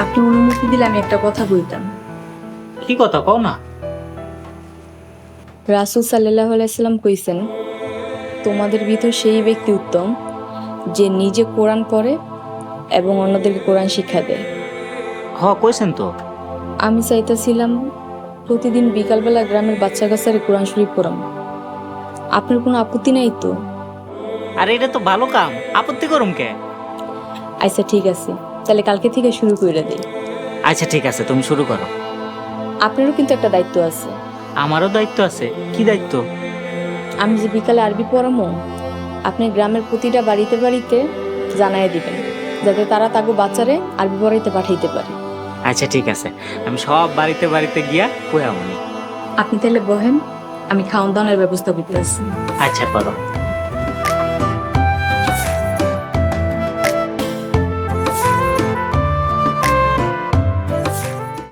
আপনি অনুমতি দিলে আমি একটা কথা বলতাম। কি কথা কও না। রাসূল সাল্লাল্লাহু আলাইহি সাল্লাম কইছেন, তোমাদের ভিতর সেই ব্যক্তি উত্তম যে নিজে কোরআন পড়ে এবং অন্যদেরকে কোরআন শিক্ষা দেয়। কইছেন তো। আমি চাইতেছিলাম প্রতিদিন বিকালবেলা গ্রামের বাচ্চা কাচ্চারে কোরআন শরীফ পড়াম। আপনার কোনো আপত্তি নাই তো? আরে এটা তো ভালো কাম, আপত্তি করুম কে? আচ্ছা ঠিক আছে, তাহলে কালকে থেকে শুরু করে দিই। আচ্ছা ঠিক আছে, তুমি শুরু করো। আপনারও কিন্তু একটা দায়িত্ব আছে। আমারও দায়িত্ব আছে। কি দায়িত্ব? আমি যে বিকালে আরবি পড়ামো, আপনি গ্রামের প্রতিটা বাড়িতে বাড়িতে জানাই দিবেন, যাতে তারা তাকে বাচ্চারে আরবি পড়াইতে পাঠাইতে পারে। আচ্ছা ঠিক আছে, আমি সব বাড়িতে বাড়িতে গিয়া কইয়ামনি। আপনি তাহলে বহেন, আমি খাওয়ান দাওয়ানোর ব্যবস্থা করতে আসি। আচ্ছা করো।